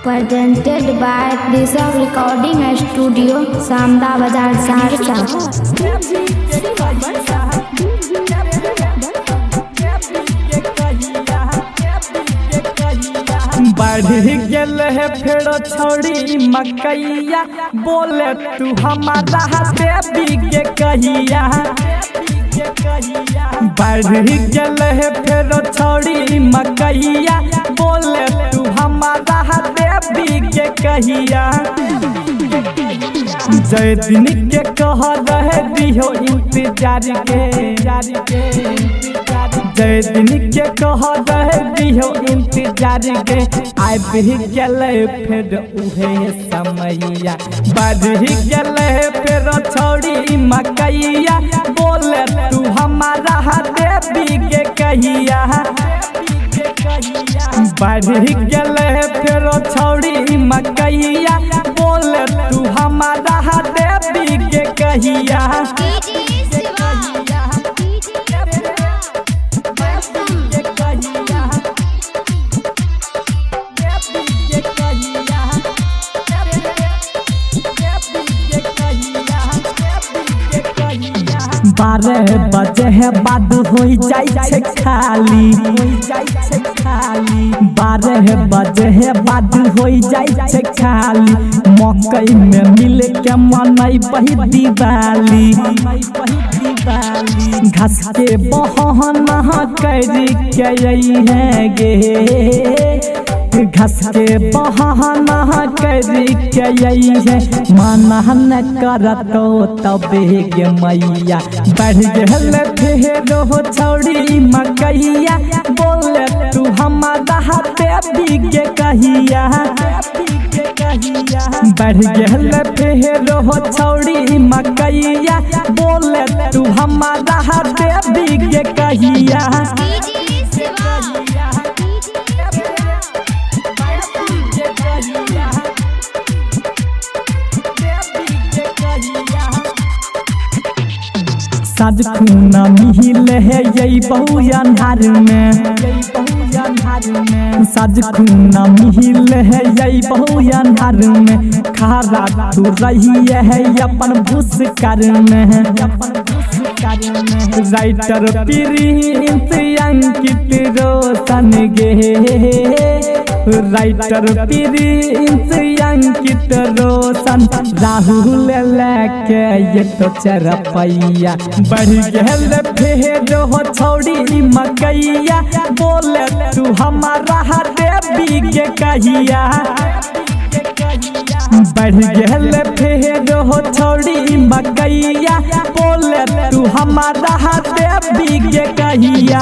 Presented by Rishabh Recording Studio, Samda Bazar, Saharsa। बढ़ गेल है फेरो छोड़ी मकैया, बोले तू हमारा देवी के कहिया। बढ़ गेल है फेरो छोड़ी मकैया, बोले तू हमारा देवी के कहिया। जय दिन के कह रहे दिहो इंतजार के, जय दिन के कह रहे दिहो इंतजार के। आइ भी गेले फिर उहे समैया, बढ़ गेले फिर छोड़ी मकैया, बोले तू हमारा देवी के कहिया। बढ़ गेले फिर छोड़ी मकैया, बोले तू हमारा देवी के कहिया। बारह बजे है बाद हो जाए खाली, 12 बजे है बाद हो जाए खाली। मकई में मिल के मनई बही दिवाली, घास के बहना कर के है गे, घास के बहाना कर के है। माना न करतो तबे गे मैया, बढ़ गेल फेरो छोड़ी मकैया, बोले तू हमारा देवी के कहिया। बढ़ गेल फेरो छोड़ी मकैया, बोले तू हमारा देवी के कहिया। साज खूना मिल है यही बहु अन्हार में, साज खूना मिल है यही बहु अन्हार में। खारा तू रही है अपन भूसकर में, राइटर प्रिंस अंकित रोशन गे, राइटर प्रिंस अंकित रोशन राहुल लेके ये तो चरपैया। बढ़ गेल फेरो छोड़ी मकैया, बोले तू हमारा देवी के कहिया। बढ़ गेल फेरो छोड़ी मकैया, बोले तू हमारा देवी के कहिया।